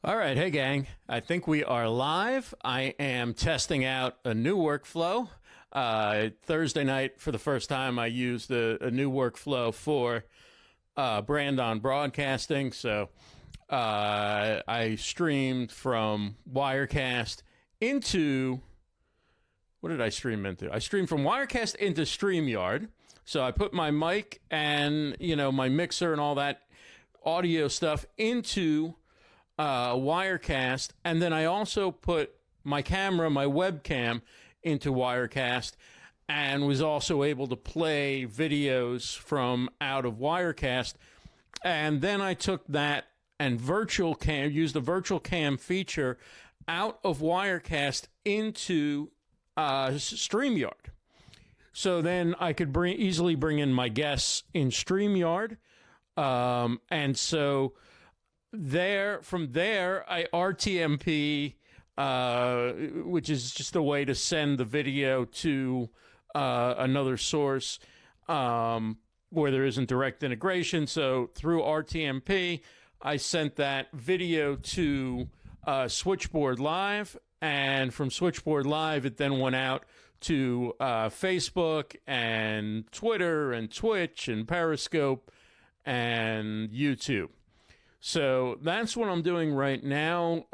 All right, hey gang. I think we are live. I am testing out a new workflow. Thursday night, for the first time, I used a new workflow for Brand on Broadcasting. So I streamed from Wirecast into, what did I stream into? I streamed from Wirecast into StreamYard. So I put my mic and, my mixer and all that audio stuff into Wirecast, and then I also put my camera, my webcam, into Wirecast, and was also able to play videos from out of Wirecast. And then I took that and used the virtual cam feature out of Wirecast into StreamYard. So then I could easily bring in my guests in StreamYard, and so from there, I RTMP, which is just a way to send the video to another source where there isn't direct integration. So through RTMP, I sent that video to Switchboard Live, and from Switchboard Live, it then went out to Facebook and Twitter and Twitch and Periscope and YouTube. So that's what I'm doing right now,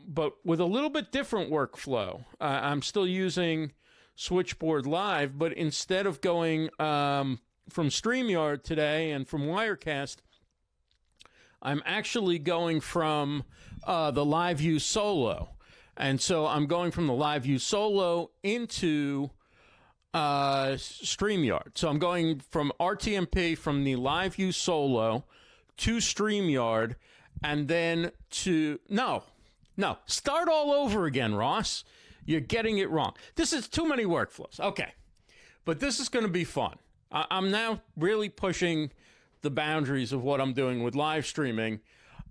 but with a little bit different workflow. I'm still using Switchboard Live, but instead of going from StreamYard today and from Wirecast, I'm actually going from the LiveU Solo. And so I'm going from the LiveU Solo into StreamYard. So I'm going from RTMP from the LiveU Solo to StreamYard, and then start all over again, Ross. You're getting it wrong. This is too many workflows. Okay, but this is going to be fun. I'm now really pushing the boundaries of what I'm doing with live streaming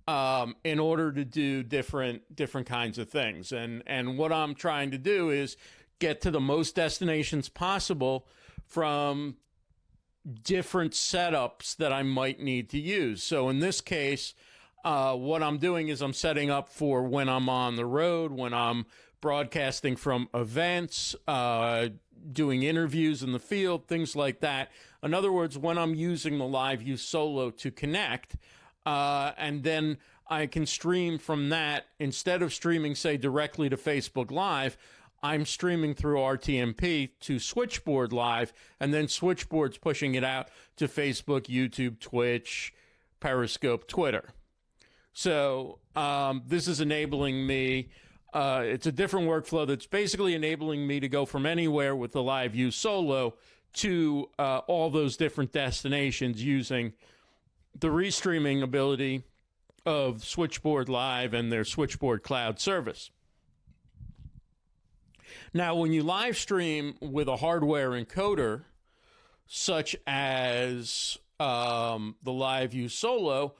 in order to do different kinds of things. And what I'm trying to do is get to the most destinations possible from different setups that I might need to use. So in this case, what I'm doing is I'm setting up for when I'm on the road, when I'm broadcasting from events, doing interviews in the field, things like that. In other words, when I'm using the LiveU Solo to connect, and then I can stream from that. Instead of streaming, say, directly to Facebook Live, I'm streaming through RTMP to Switchboard Live, and then Switchboard's pushing it out to Facebook, YouTube, Twitch, Periscope, Twitter. So this is enabling me. It's a different workflow that's basically enabling me to go from anywhere with the LiveU Solo to all those different destinations using the restreaming ability of Switchboard Live and their Switchboard Cloud service. Now, when you live stream with a hardware encoder, such as the LiveU Solo,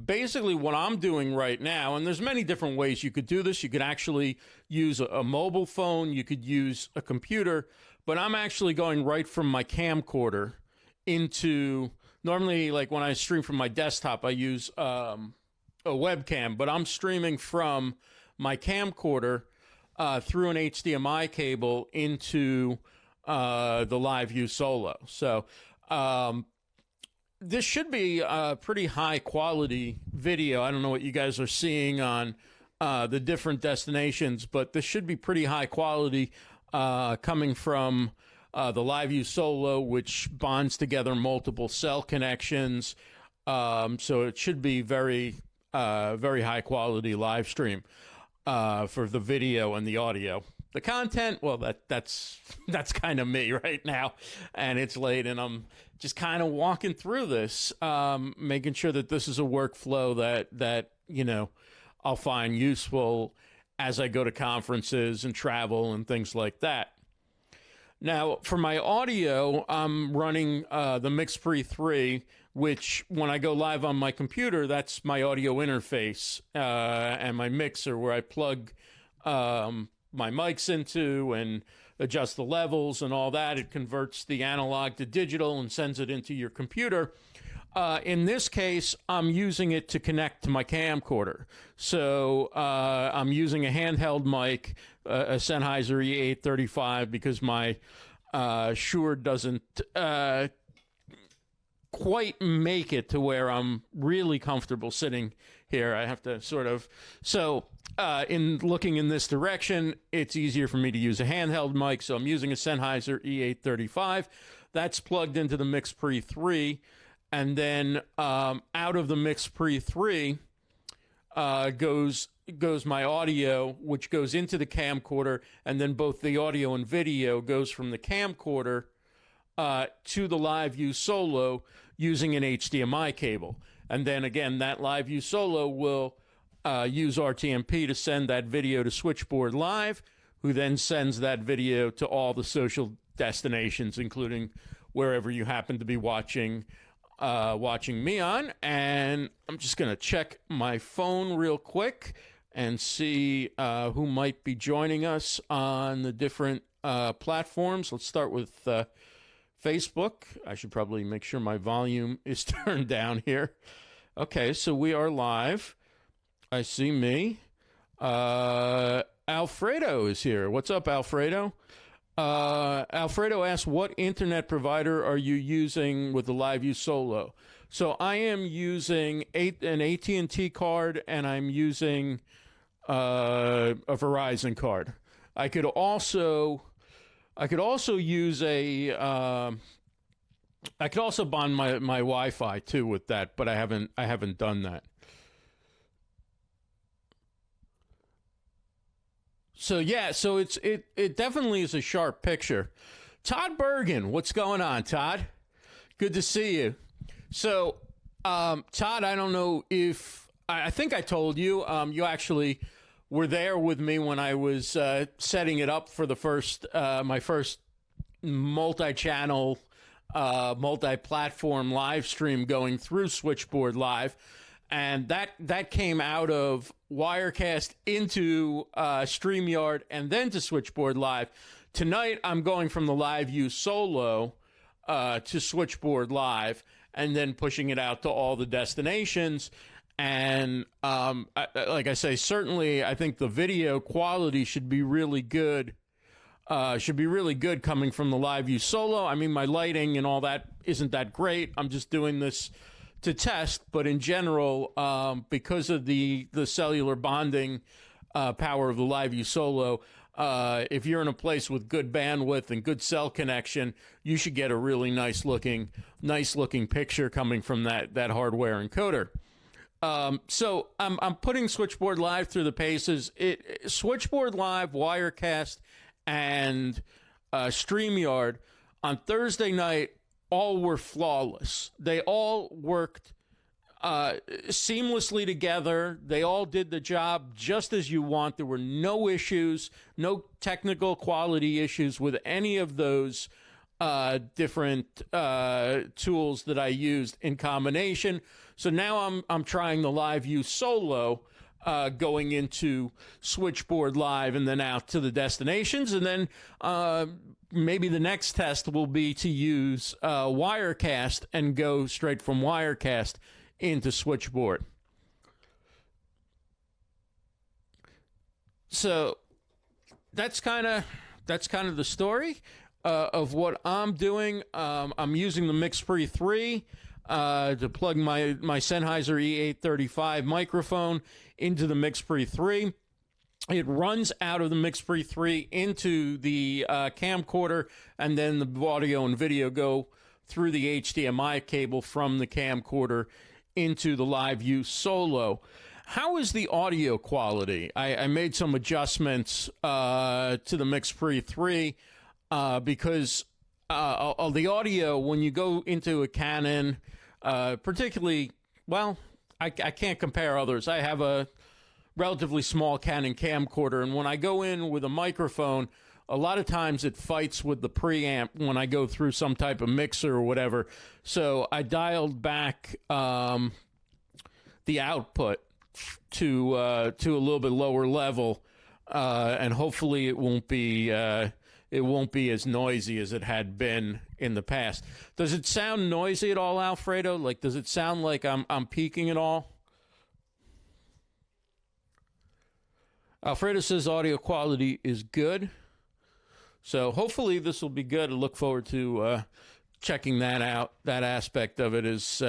basically what I'm doing right now, and there's many different ways you could do this. You could actually use a mobile phone. You could use a computer. But I'm actually going right from my camcorder into, normally, like when I stream from my desktop, I use a webcam. But I'm streaming from my camcorder through an HDMI cable into the LiveU Solo. So this should be a pretty high quality video. I don't know what you guys are seeing on the different destinations, but this should be pretty high quality coming from the LiveU Solo, which bonds together multiple cell connections. So it should be very high quality live stream for the video and the audio. The content, well, that's kind of me right now, and it's late, and I'm just kind of walking through this, making sure that this is a workflow that I'll find useful as I go to conferences and travel and things like that. Now, for my audio, I'm running the MixPre 3, which when I go live on my computer, that's my audio interface and my mixer where I plug my mics into and adjust the levels and all that. It converts the analog to digital and sends it into your computer. In this case, I'm using it to connect to my camcorder. So I'm using a handheld mic, a Sennheiser E835, because my Shure doesn't quite make it to where I'm really comfortable sitting here. I have to sort of... So in looking in this direction, it's easier for me to use a handheld mic. So I'm using a Sennheiser E835. That's plugged into the Mix Pre 3. And then out of the Mix Pre 3 goes my audio, which goes into the camcorder, and then both the audio and video goes from the camcorder to the LiveU Solo using an HDMI cable. And then again, that LiveU Solo will use RTMP to send that video to Switchboard Live, who then sends that video to all the social destinations, including wherever you happen to be watching me on. And I'm just going to check my phone real quick and see who might be joining us on the different platforms. Let's start with Facebook. I should probably make sure my volume is turned down here. Okay, so we are live. I see me. Alfredo is here. What's up, Alfredo? Alfredo asks, what internet provider are you using with the LiveU Solo? So I am using an AT&T card, and I'm using a Verizon card. I could also use a I could also bond my Wi-Fi too with that, but I haven't done that. So yeah, so it definitely is a sharp picture. Todd Bergen, what's going on, Todd? Good to see you. So, Todd, I don't know if I think I told you. You actually were there with me when I was setting it up for the first my first multi-channel, multi-platform live stream going through Switchboard Live. And that came out of Wirecast into StreamYard and then to Switchboard Live. Tonight, I'm going from the LiveU Solo to Switchboard Live and then pushing it out to all the destinations. And like I say, certainly I think the video quality should be really good. Coming from the LiveU Solo. I mean, my lighting and all that isn't that great. I'm just doing this to test, but in general, because of the cellular bonding power of the LiveU Solo, if you're in a place with good bandwidth and good cell connection, you should get a really nice looking picture coming from that hardware encoder. So I'm putting Switchboard Live through the paces. Switchboard Live, Wirecast, and StreamYard on Thursday night all were flawless. They all worked seamlessly together. They all did the job just as you want. There were no issues, no technical quality issues with any of those different tools that I used in combination. So now I'm trying the LiveU Solo, going into Switchboard Live and then out to the destinations. And then maybe the next test will be to use Wirecast and go straight from Wirecast into Switchboard. So that's kind of the story of what I'm doing. I'm using the Mix Pre 3 to plug my Sennheiser E835 microphone into the Mix Pre 3. It runs out of the Mix Pre 3 into the camcorder, and then the audio and video go through the HDMI cable from the camcorder into the LiveU Solo. How is the audio quality? I made some adjustments to the Mix Pre 3 because the audio, when you go into a Canon, particularly, well, I can't compare others. I have a relatively small Canon camcorder, and when I go in with a microphone, a lot of times it fights with the preamp when I go through some type of mixer or whatever. So I dialed back the output to a little bit lower level, and hopefully it won't be it won't be as noisy as it had been in the past. Does it sound noisy at all, Alfredo? Like, does it sound like I'm peaking at all? Alfredo says audio quality is good. So hopefully this will be good. I look forward to checking that out. That aspect of it is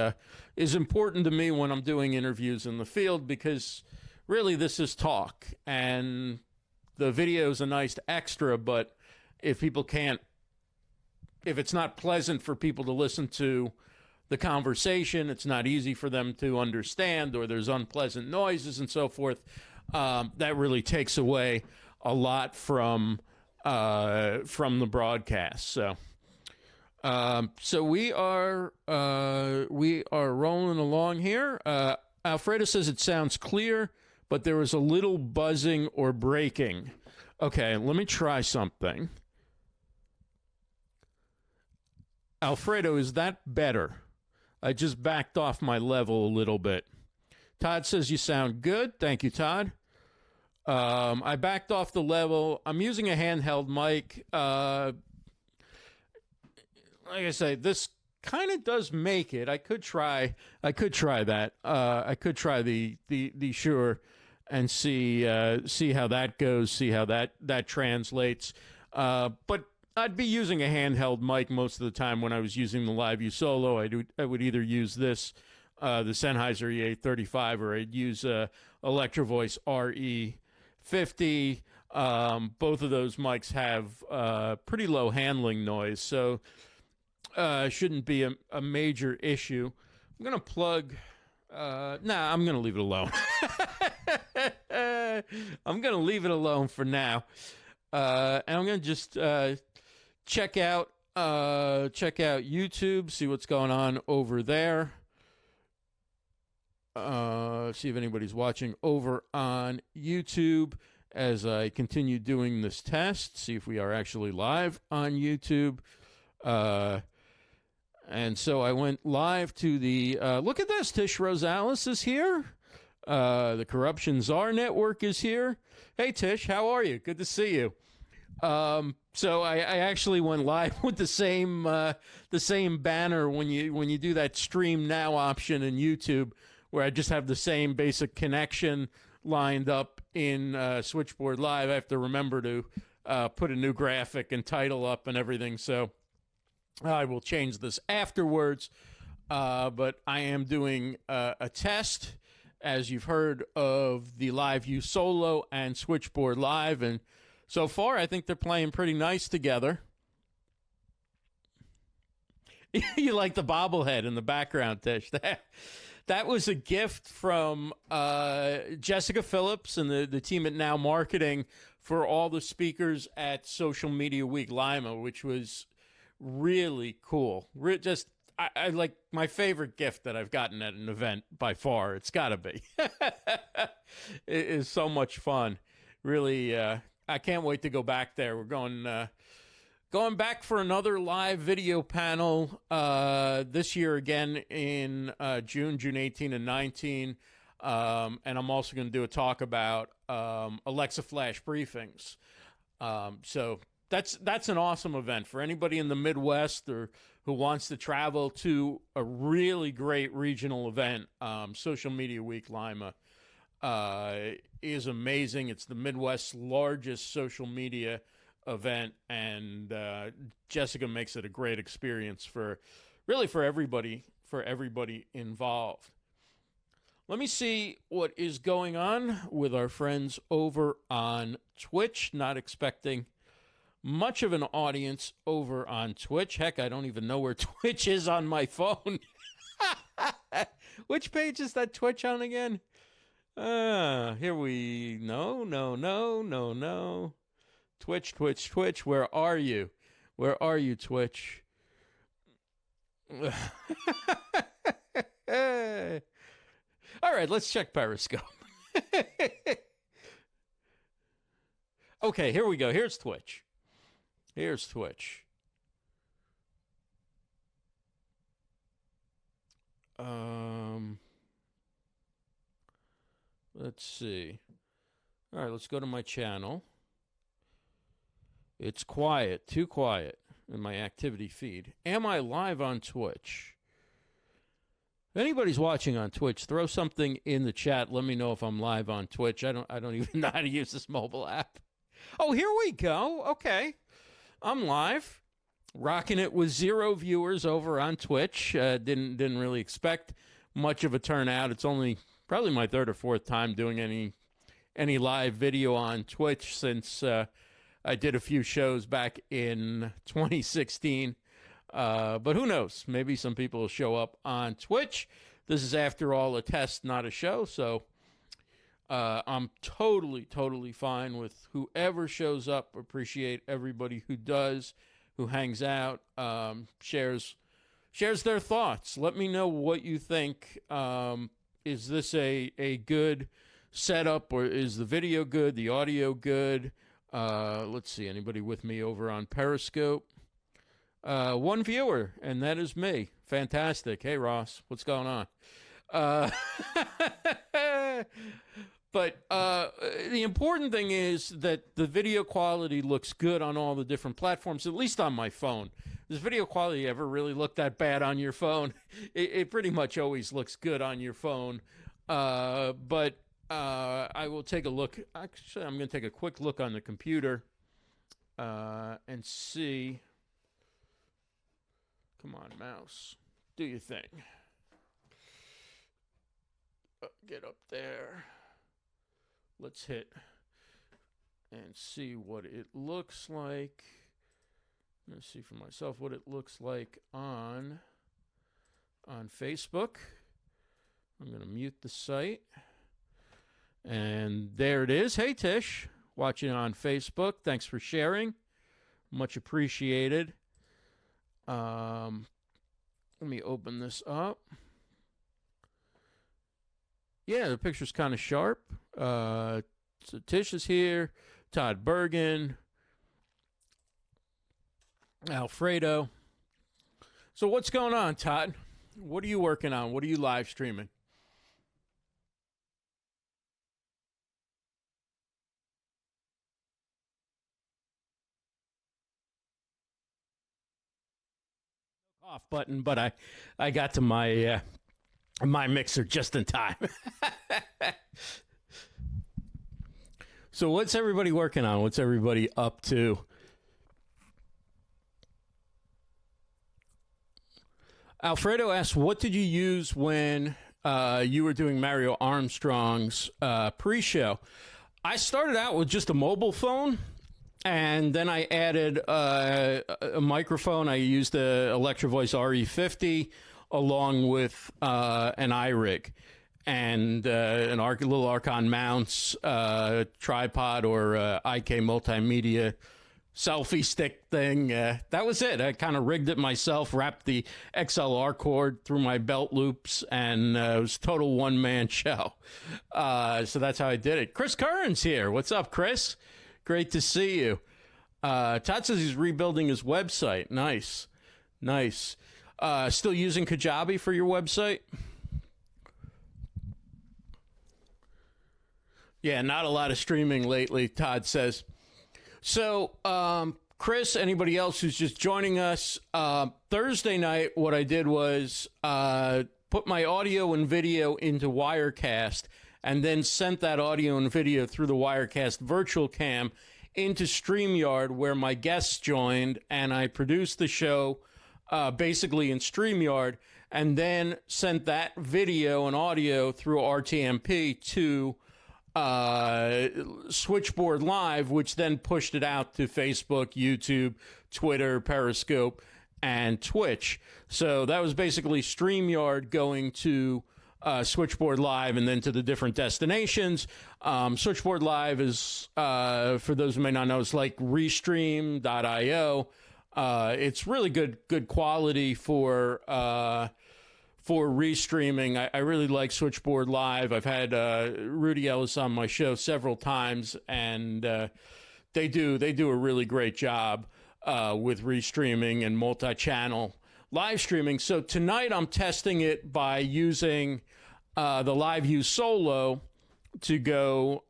important to me when I'm doing interviews in the field, because really this is talk, and the video is a nice extra, but if it's not pleasant for people to listen to the conversation, it's not easy for them to understand, or there's unpleasant noises and so forth, that really takes away a lot from the broadcast. So we are rolling along here. Alfredo says it sounds clear, but there was a little buzzing or breaking. Okay, let me try something. Alfredo, is that better? I just backed off my level a little bit. Todd says you sound good. Thank you, Todd. I backed off the level. I'm using a handheld mic. Like I say, this kind of does make it. I could try that. I could try the Shure and see how that goes, see how that translates. But I'd be using a handheld mic most of the time when I was using the LiveU Solo. I would either use the Sennheiser E835, or I'd use Electro Voice RE50. Both of those mics have pretty low handling noise, so shouldn't be a major issue. I'm going to plug... I'm going to leave it alone. I'm going to leave it alone for now. And I'm going to just check out YouTube, see what's going on over there. See if anybody's watching over on YouTube as I continue doing this test. See if we are actually live on YouTube. And so I went live to the, look at this, Tish Rosales is here. The Corruption Czar Network is here. Hey, Tish, how are you? Good to see you. So I actually went live with the same banner when you do that stream now option in YouTube, where I just have the same basic connection lined up in Switchboard Live. I have to remember to put a new graphic and title up and everything, so I will change this afterwards. But I am doing a test, as you've heard, of the LiveU Solo and Switchboard Live, and so far I think they're playing pretty nice together. You like the bobblehead in the background, Tish. That was a gift from Jessica Phillips and the team at Now Marketing for all the speakers at Social Media Week Lima, which was really cool. I like my favorite gift that I've gotten at an event by far. It's got to be. It is so much fun. Really, I can't wait to go back there. We're going back for another live video panel this year again in June 18 and 19. And I'm also going to do a talk about Alexa Flash briefings. So that's an awesome event for anybody in the Midwest or who wants to travel to a really great regional event. Social Media Week Lima is amazing. It's the Midwest's largest social media event, and Jessica makes it a great experience for everybody involved. Let me see what is going on with our friends over on Twitch. Not expecting much of an audience over on Twitch. Heck, I don't even know where Twitch is on my phone. Which page is that Twitch on again? Here we... No. Twitch, where are you? Where are you, Twitch? All right, let's check Periscope. Okay, here we go. Here's Twitch. Let's see. All right, let's go to my channel. It's quiet, too quiet in my activity feed. Am I live on Twitch? If anybody's watching on Twitch, throw something in the chat. Let me know if I'm live on Twitch. I don't even know how to use this mobile app. Oh, here we go. Okay. I'm live. Rocking it with 0 viewers over on Twitch. Didn't really expect much of a turnout. It's only probably my 3rd or 4th time doing any live video on Twitch since I did a few shows back in 2016. But who knows? Maybe some people will show up on Twitch. This is, after all, a test, not a show. So I'm totally fine with whoever shows up. Appreciate everybody who does, who hangs out, shares their thoughts. Let me know what you think. Is this a good setup, or is the video good, the audio good? Let's see, anybody with me over on Periscope? 1 viewer, and that is me. Fantastic. Hey, Ross, what's going on? But the important thing is that the video quality looks good on all the different platforms, at least on my phone. Does video quality ever really look that bad on your phone? It pretty much always looks good on your phone. But I will take a look. Actually, I'm going to take a quick look on the computer and see. Come on, mouse. Do your thing. Get up there. Let's hit and see what it looks like. I'm going to see for myself what it looks like on Facebook. I'm going to mute the site. And there it is. Hey, Tish, watching on Facebook. Thanks for sharing. Much appreciated. Let me open this up. Yeah, the picture's kind of sharp. So Tish is here. Todd Bergen. Alfredo. So what's going on, Todd? What are you working on? What are you live streaming? Off button, but I got to my my mixer just in time. So what's everybody working on? What's everybody up to? Alfredo asks, what did you use when you were doing Mario Armstrong's pre-show? I started out with just a mobile phone, and then I added a microphone. I used the Electro Voice RE50 along with an iRig and little Archon mounts, tripod, or IK multimedia selfie stick thing. That was it. I kind of rigged it myself, wrapped the XLR cord through my belt loops, and it was a total one-man show. So that's how I did it. Chris Curran's here. What's up, Chris? Great to see you. Todd says he's rebuilding his website. Nice. Still using Kajabi for your website? Yeah, not a lot of streaming lately, Todd says. So, Chris, anybody else who's just joining us, Thursday night, what I did was put my audio and video into Wirecast, and then sent that audio and video through the Wirecast virtual cam into StreamYard, where my guests joined, and I produced the show basically in StreamYard, and then sent that video and audio through RTMP to Switchboard Live, which then pushed it out to Facebook, YouTube, Twitter, Periscope, and Twitch. So that was basically StreamYard going to Switchboard Live and then to the different destinations. Switchboard Live is, for those who may not know, it's like Restream.io. It's really good quality for restreaming. I really like Switchboard Live. I've had Rudy Ellis on my show several times, and they do a really great job with restreaming and multi-channel live streaming. So tonight I'm testing it by using the LiveU Solo to go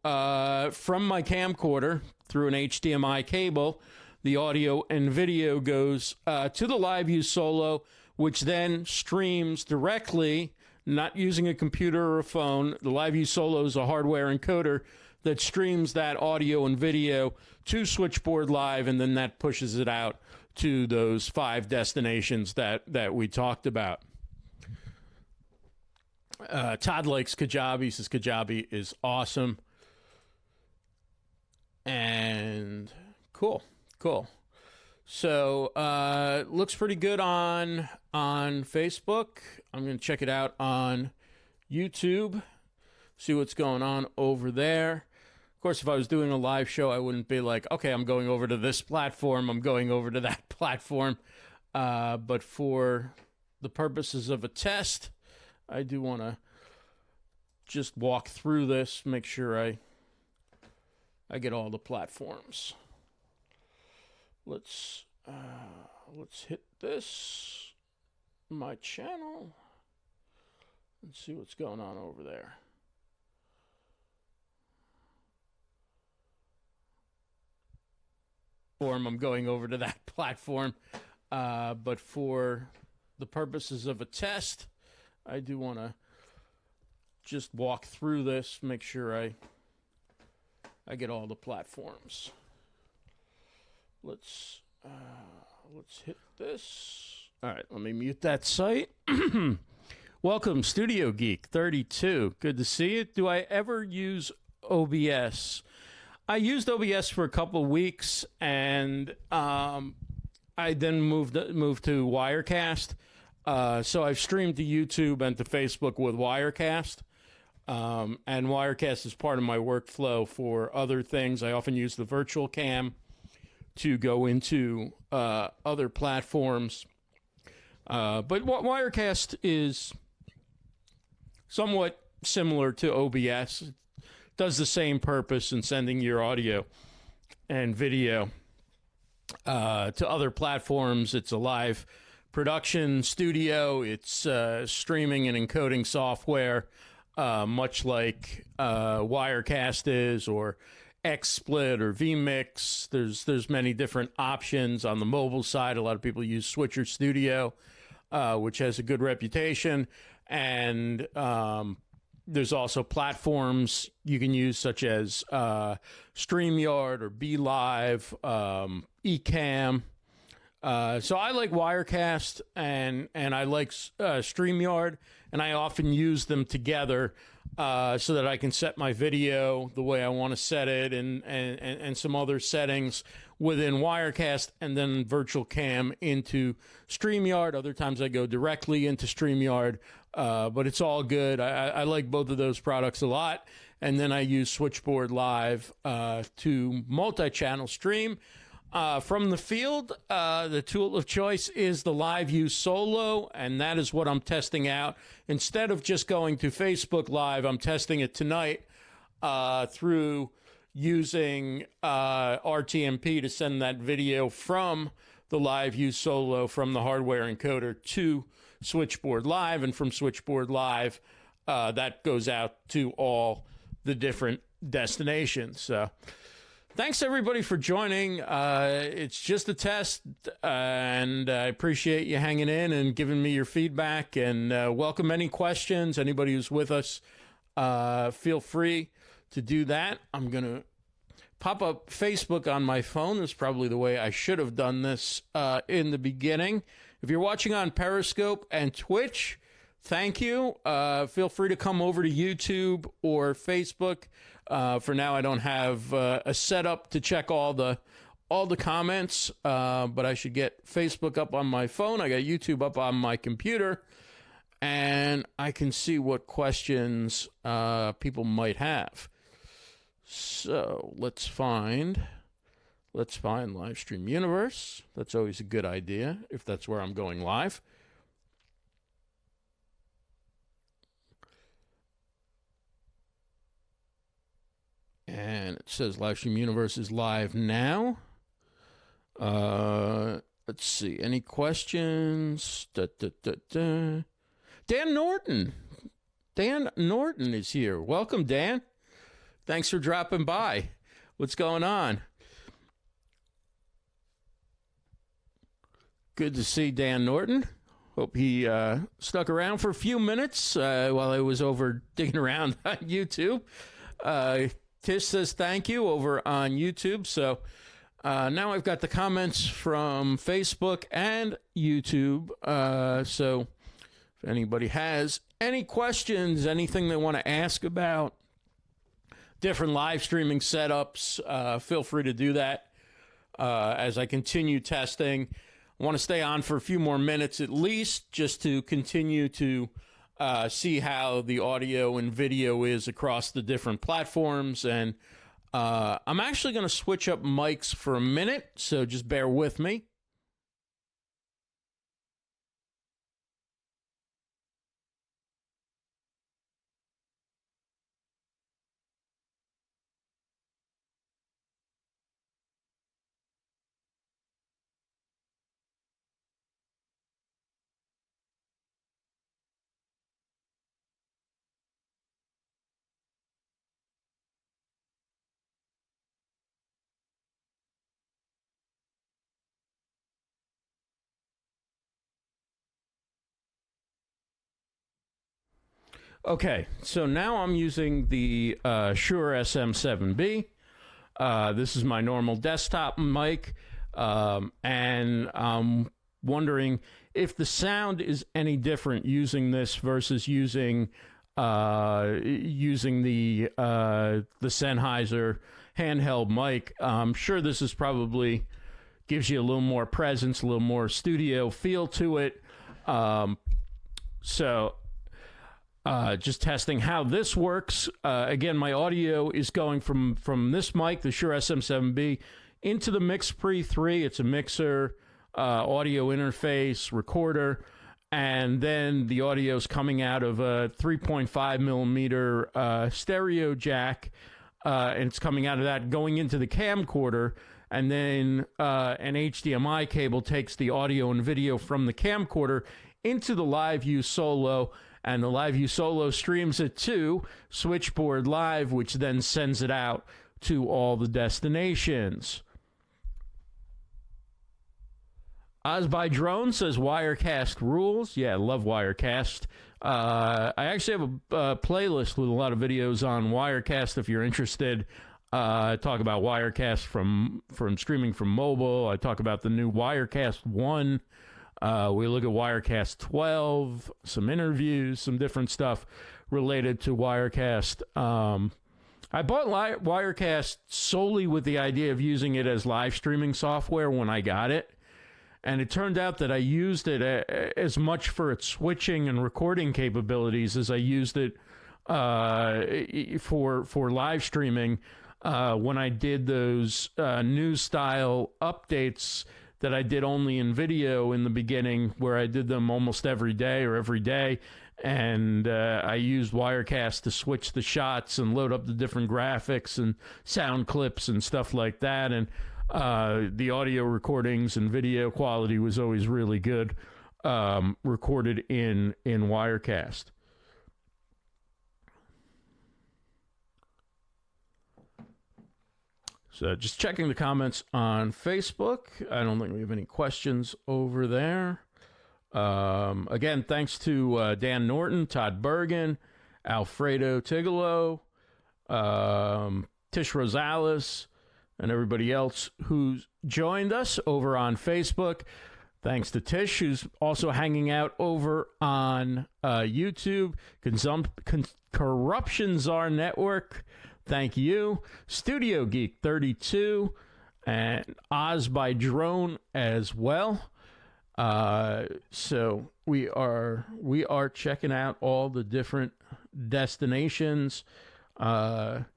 from my camcorder through an HDMI cable the audio and video goes to the LiveU Solo, which then streams directly, not using a computer or a phone. The LiveU Solo is a hardware encoder that streams that audio and video to Switchboard Live, and then that pushes it out to those 5 destinations that we talked about. Todd likes Kajabi. He says Kajabi is awesome. And cool. So looks pretty good on Facebook. I'm going to check it out on YouTube, see what's going on over there. Of course, if I was doing a live show, I wouldn't be like, okay, I'm going over to this platform, I'm going over to that platform. But for the purposes of a test, I do want to just walk through this, make sure I get all the platforms. Let's hit this, my channel, and see what's going on over there. I'm going over to that platform, but for the purposes of a test, I do want to just walk through this, make sure I get all the platforms. Let's hit this. All right, let me mute that site. Welcome, Studio Geek 32. Good to see you. Do I ever use OBS? I used OBS for a couple of weeks, and I then moved to Wirecast. So I've streamed to YouTube and to Facebook with Wirecast. And Wirecast is part of my workflow for other things. I often use the virtual cam to go into other platforms. But Wirecast is somewhat similar to OBS. It does the same purpose in sending your audio and video to other platforms. It's a live production studio. It's streaming and encoding software, much like Wirecast is, or XSplit or vMix. There's many different options on the mobile side. A lot of people use Switcher Studio, which has a good reputation, and there's also platforms you can use, such as StreamYard or BeLive, Ecamm. So I like Wirecast and I like StreamYard, and I often use them together so that I can set my video the way I want to set it, and some other settings within Wirecast, and then virtual cam into StreamYard. Other times I go directly into StreamYard, but it's all good. I like both of those products a lot. And then I use Switchboard Live to multi-channel stream. From the field, the tool of choice is the LiveU Solo, and that is what I'm testing out. Instead of just going to Facebook Live, I'm testing it tonight through using RTMP to send that video from the LiveU Solo from the hardware encoder to Switchboard Live, and from Switchboard Live, that goes out to all the different destinations. So thanks, everybody, for joining. It's just a test, and I appreciate you hanging in and giving me your feedback, and welcome any questions. Anybody who's with us, feel free to do that. I'm going to pop up Facebook on my phone. That's probably the way I should have done this in the beginning. If you're watching on Periscope and Twitch, thank you. Feel free to come over to YouTube or Facebook. For now, I don't have a setup to check all the comments, but I should get Facebook up on my phone. I got YouTube up on my computer, and I can see what questions people might have. So let's find Livestream Universe. That's always a good idea if that's where I'm going live. And it says Livestream Universe is live now. Let's see. Any questions? Dan Norton. Dan Norton is here. Welcome, Dan. Thanks for dropping by. What's going on? good to see Dan Norton. Hope he stuck around for a few minutes while I was over digging around on YouTube. Tish says thank you over on YouTube. So now I've got the comments from Facebook and YouTube. So if anybody has any questions, anything they want to ask about different live streaming setups, feel free to do that as I continue testing. I want to stay on for a few more minutes at least, just to continue to see how the audio and video is across the different platforms. And I'm actually going to switch up mics for a minute, so just bear with me. Okay, so now I'm using the Shure SM7B. This is my normal desktop mic, and I'm wondering if the sound is any different using this versus using the Sennheiser handheld mic. I'm sure this is probably gives you a little more presence, a little more studio feel to it. Just testing how this works. Again, my audio is going from this mic, the Shure SM7B, into the MixPre 3. It's a mixer, audio interface, recorder, and then the audio is coming out of a 3.5 millimeter stereo jack, and it's coming out of that, going into the camcorder, and then an HDMI cable takes the audio and video from the camcorder into the LiveU Solo, and the LiveU Solo streams it to Switchboard Live, which then sends it out to all the destinations. Oz by Drone says Wirecast rules. Yeah, I love Wirecast. I actually have a playlist with a lot of videos on Wirecast if you're interested. I talk about Wirecast from streaming from mobile. I talk about the new Wirecast 1. We look at Wirecast 12, some interviews, some different stuff related to Wirecast. I bought Wirecast solely with the idea of using it as live streaming software when I got it. And it turned out that I used it as much for its switching and recording capabilities as I used it for live streaming when I did those new style updates that I did only in video in the beginning, where I did them almost every day, and I used Wirecast to switch the shots and load up the different graphics and sound clips and stuff like that, and the audio recordings and video quality was always really good, recorded in Wirecast. So just checking the comments on Facebook. I don't think we have any questions over there. Again, thanks to Dan Norton, Todd Bergen, Alfredo Tigolo, Tish Rosales, and everybody else who's joined us over on Facebook. Thanks to Tish, who's also hanging out over on YouTube. Corruption Czar Network. Thank you. Studio Geek 32 and Oz by Drone as well. So we are checking out all the different destinations. And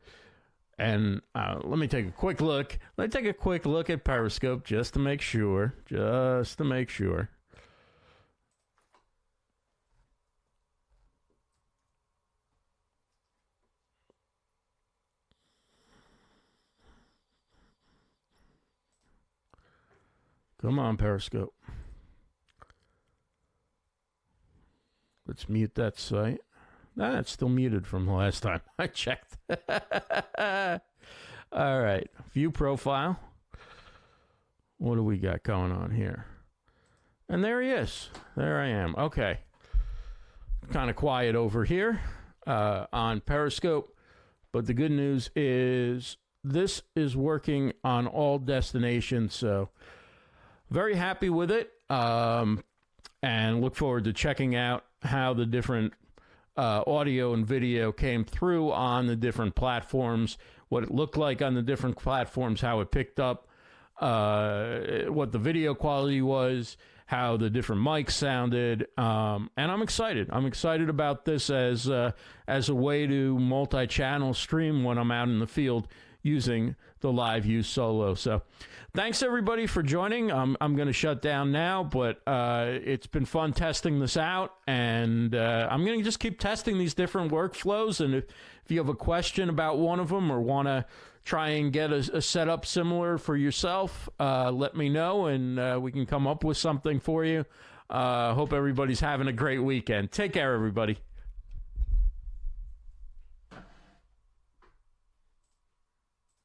let me take a quick look. Let me take a quick look at Periscope just to make sure. Come on, Periscope. Let's mute that site. Nah, it's still muted from the last time I checked. All right. View profile. What do we got going on here? And there he is. There I am. Okay. Kind of quiet over here on Periscope. But the good news is this is working on all destinations. So very happy with it. And look forward to checking out how the different audio and video came through on the different platforms, what it looked like on the different platforms, how it picked up, what the video quality was, how the different mics sounded, and I'm excited. I'm excited about this as a way to multi-channel stream when I'm out in the field using the LiveU Solo. So thanks everybody for joining. I'm going to shut down now, but it's been fun testing this out, and I'm going to just keep testing these different workflows. And if you have a question about one of them or want to try and get a setup similar for yourself, let me know, and we can come up with something for you. Hope everybody's having a great weekend. Take care, everybody.